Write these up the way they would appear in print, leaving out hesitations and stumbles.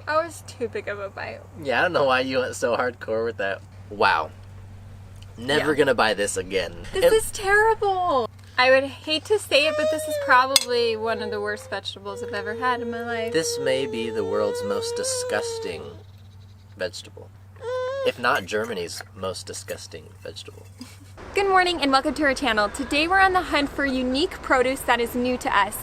That was too big of a bite. Yeah, I don't know why you went so hardcore with that. Wow. Never gonna buy this again. This is terrible. I would hate to say it, but this is probably one of the worst vegetables I've ever had in my life. This may be the world's most disgusting vegetable. If not Germany's most disgusting vegetable. Good morning and welcome to our channel. Today we're on the hunt for unique produce that is new to us.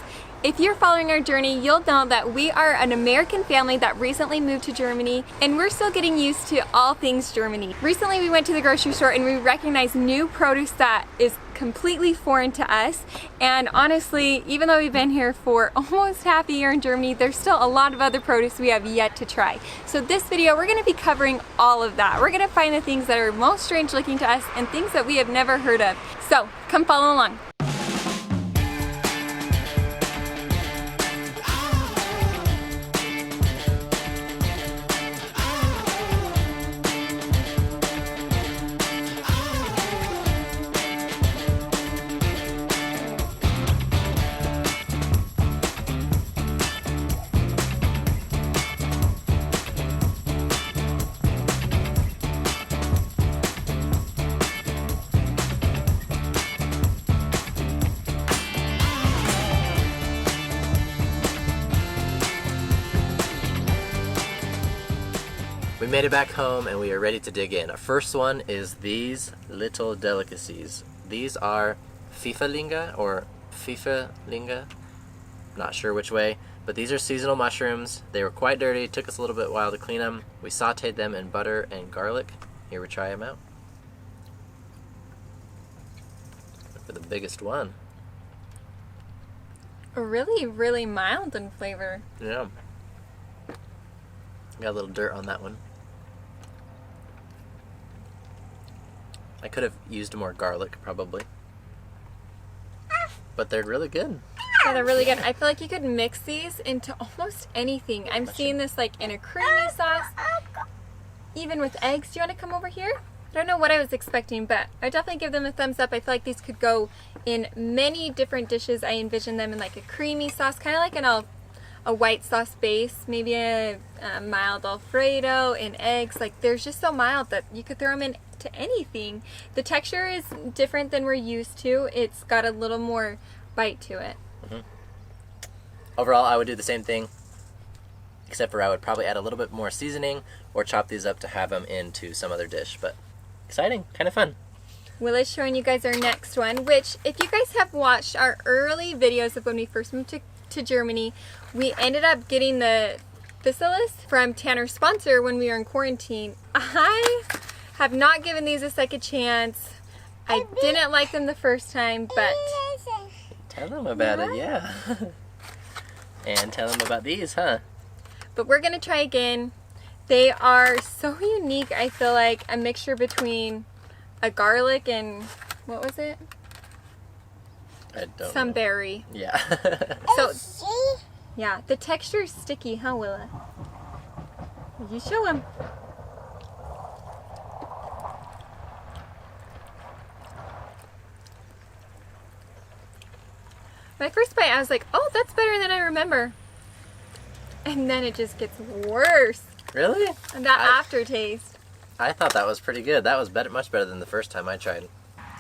If you're following our journey, you'll know that we are an American family that recently moved to Germany, and we're still getting used to all things Germany. Recently we went to the grocery store and we recognized new produce that is completely foreign to us, and honestly, even though we've been here for almost half a year in Germany, there's still a lot of other produce we have yet to try. So this video, we're going to be covering all of that. We're going to find the things that are most strange looking to us and things that we have never heard of. So come follow along. We made it back home and we are ready to dig in. Our first one is these little delicacies. These are Pfifferlinge or Pfifferlinge, not sure which way, but these are seasonal mushrooms. They were quite dirty, it took us a little bit while to clean them. We sauteed them in butter and garlic. Here, we try them out. Look for the biggest one. Really mild in flavor. Yeah. Got a little dirt on that one. I could have used more garlic, probably. But they're really good. Yeah, they're really good. I feel like you could mix these into almost anything. I'm seeing this like in a creamy sauce, even with eggs. Do you want to come over here? I don't know what I was expecting, but I definitely give them a thumbs up. I feel like these could go in many different dishes. I envision them in like a creamy sauce, kind of like a white sauce base, maybe a mild Alfredo and eggs. Like, there's just so mild that you could throw them into anything. The texture is different than we're used to. It's got a little more bite to it. Mm-hmm. Overall, I would do the same thing, except for I would probably add a little bit more seasoning or chop these up to have them into some other dish. But exciting, kind of fun. Willa's showing you guys our next one, which if you guys have watched our early videos of when we first moved to Germany, we ended up getting the Physalis from Tanner's sponsor when we were in quarantine. I have not given these a second chance. I didn't like them the first time, but... Tell them about it, yeah. And tell them about these, huh? But we're gonna try again. They are so unique, I feel like a mixture between a garlic and, what was it? I don't Some know. berry. Yeah. So, yeah, the texture is sticky, huh, Willa? You show him. My first bite, I was like, oh, that's better than I remember. And then it just gets worse. Really? And that aftertaste. I thought that was pretty good. That was better, much better than the first time I tried.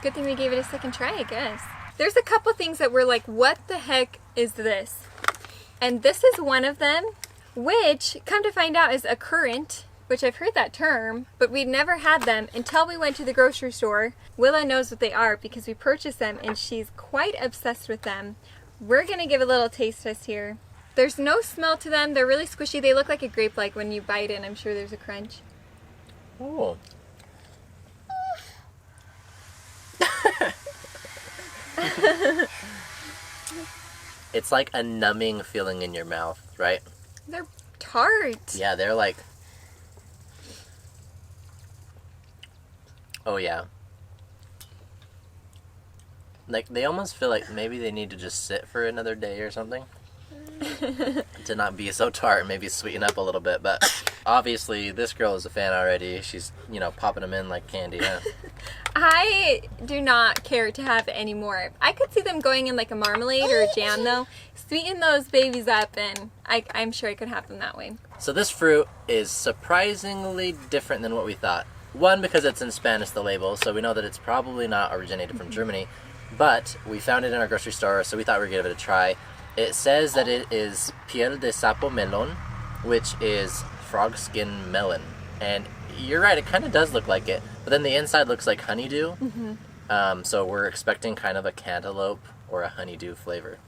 Good thing we gave it a second try, I guess. There's a couple things that we're like, what the heck is this? And this is one of them, which, come to find out, is a currant, which I've heard that term, but we'd never had them until we went to the grocery store. Willa knows what they are because we purchased them and she's quite obsessed with them. We're gonna give a little taste test here. There's no smell to them. They're really squishy. They look like a grape, like when you bite in, I'm sure there's a crunch. Oh. It's like a numbing feeling in your mouth, right? They're tart. Yeah, they're like... Oh, yeah. Like, they almost feel like maybe they need to just sit for another day or something. to not be so tart and maybe sweeten up a little bit. But obviously, this girl is a fan already. She's, popping them in like candy, huh? I do not care to have any more. I could see them going in like a marmalade or a jam though. Sweeten those babies up and I'm sure I could have them that way. So this fruit is surprisingly different than what we thought. One, because it's in Spanish, the label, so we know that it's probably not originated from Germany. But we found it in our grocery store, so we thought we'd give it a try. It says that it is Piel de Sapo melon, which is frog skin melon. And you're right, it kind of does look like it, but then the inside looks like honeydew. So we're expecting kind of a cantaloupe or a honeydew flavor.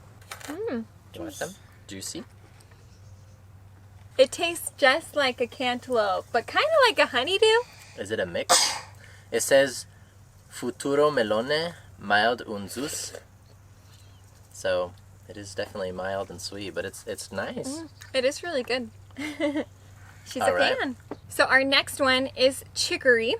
You want some? Juicy? It tastes just like a cantaloupe, but kind of like a honeydew. Is it a mix? It says futuro melone, mild unzus. So it is definitely mild and sweet, but it's nice. It is really good. She's All a right. fan. So our next one is chicory.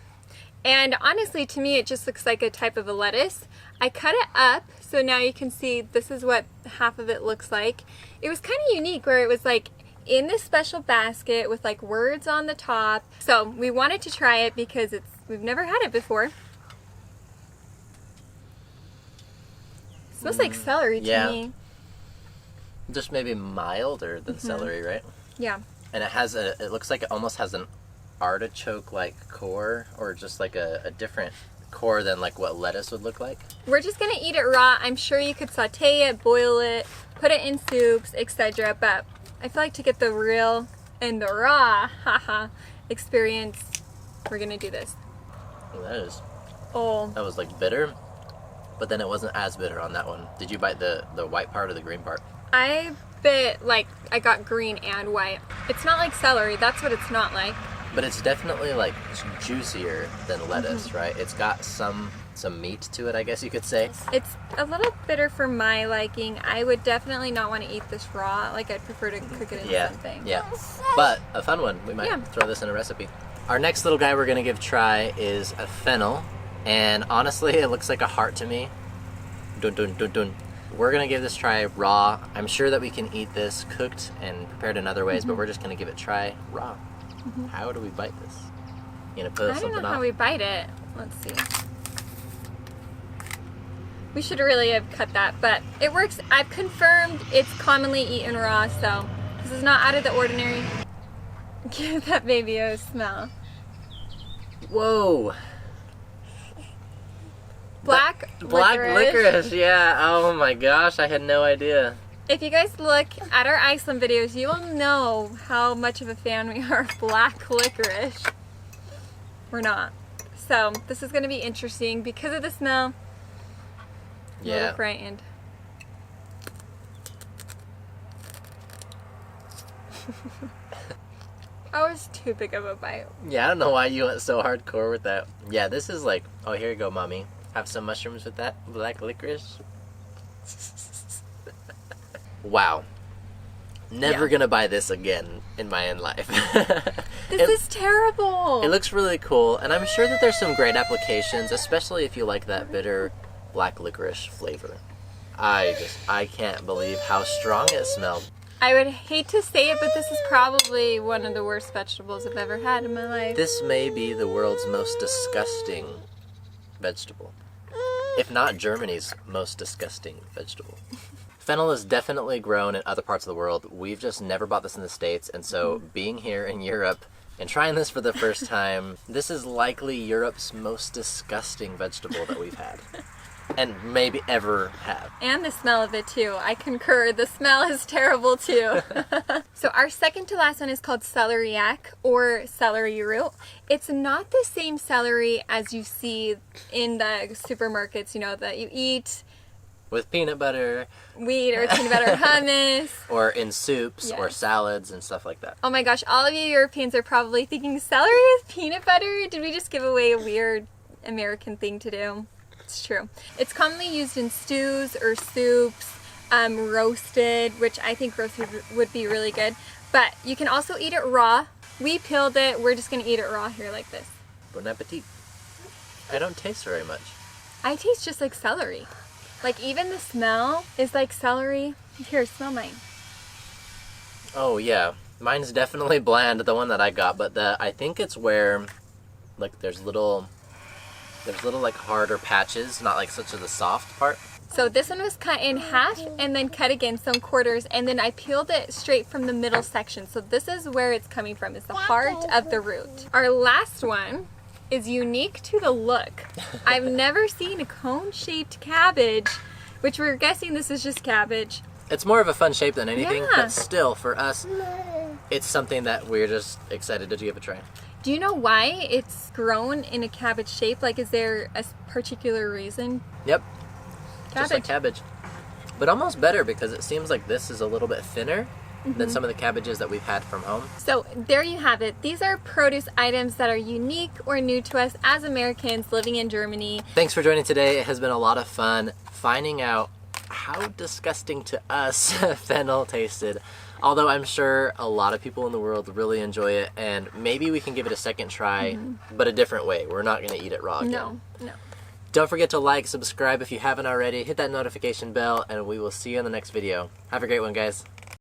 And honestly, to me, it just looks like a type of a lettuce. I cut it up, so now you can see this is what half of it looks like. It was kind of unique where it was like in this special basket with like words on the top. So we wanted to try it because we've never had it before. It smells like celery to me. Just maybe milder than celery, right? Yeah. And it looks like it almost has an artichoke-like core, or just like a different core than like what lettuce would look like. We're just gonna eat it raw. I'm sure you could saute it, boil it, put it in soups, etc. But I feel like to get the real and the raw experience, we're gonna do this. That was like bitter, but then it wasn't as bitter on that one. Did you bite the white part or the green part? I bit like I got green and white. It's not like celery, that's what it's not like. But it's definitely like juicier than lettuce, right? It's got some meat to it, I guess you could say. It's a little bitter for my liking. I would definitely not want to eat this raw. Like I'd prefer to cook it in something. Yeah, but a fun one. We might throw this in a recipe. Our next little guy we're gonna give a try is a fennel, and honestly, it looks like a heart to me. Dun dun dun dun. We're gonna give this a try raw. I'm sure that we can eat this cooked and prepared in other ways, but we're just gonna give it a try raw. How do we bite this? You gonna put I something don't know off? how we bite it. Let's see. We should really have cut that, but it works. I've confirmed it's commonly eaten raw, so this is not out of the ordinary. Give that baby a smell. Whoa! Black licorice, yeah. Oh my gosh, I had no idea. If you guys look at our Iceland videos, you will know how much of a fan we are of black licorice. We're not. So this is going to be interesting because of the smell. I'm a little frightened. That was too big of a bite. Yeah, I don't know why you went so hardcore with that. Yeah, this is like, oh, here you go, mommy. Have some mushrooms with that black licorice. Wow. Never gonna buy this again in my life. This is terrible. It looks really cool, and I'm sure that there's some great applications, especially if you like that bitter black licorice flavor. I can't believe how strong it smelled. I would hate to say it, but this is probably one of the worst vegetables I've ever had in my life. This may be the world's most disgusting vegetable. If not Germany's most disgusting vegetable. Fennel is definitely grown in other parts of the world. We've just never bought this in the States, and so being here in Europe and trying this for the first time, this is likely Europe's most disgusting vegetable that we've had. And maybe ever have. And the smell of it too. I concur. The smell is terrible too. So our second to last one is called celeriac or celery root. It's not the same celery as you see in the supermarkets, you know, that you eat with peanut butter. We eat or peanut butter hummus. Or in soups or salads and stuff like that. Oh my gosh, all of you Europeans are probably thinking, celery with peanut butter? Did we just give away a weird American thing to do? It's true. It's commonly used in stews or soups, roasted, which I think roasted would be really good. But you can also eat it raw. We peeled it. We're just going to eat it raw here like this. Bon appetit. I don't taste very much. I taste just like celery. Like even the smell is like celery. Here, smell mine. Oh yeah, mine's definitely bland, the one that I got, but I think it's where like there's little like harder patches, not like such as the soft part. So this one was cut in half and then cut again some quarters, and then I peeled it straight from the middle section. So this is where it's coming from, is the heart of the root. Our last one is unique to the look. I've never seen a cone-shaped cabbage, which we're guessing this is just cabbage. It's more of a fun shape than anything, Yeah. but still, for us, it's something that we're just excited to give a try. Do you know why it's grown in a cabbage shape? Like, is there a particular reason? Yep, Cabbage. just like cabbage. But almost better because it seems like this is a little bit thinner than some of the cabbages that we've had from home. So there you have it. These are produce items that are unique or new to us as Americans living in Germany. Thanks for joining today. It has been a lot of fun finding out how disgusting to us fennel tasted. Although I'm sure a lot of people in the world really enjoy it, and maybe we can give it a second try, but a different way. We're not going to eat it raw again. No. Don't forget to like, subscribe if you haven't already, hit that notification bell, and we will see you in the next video. Have a great one, guys.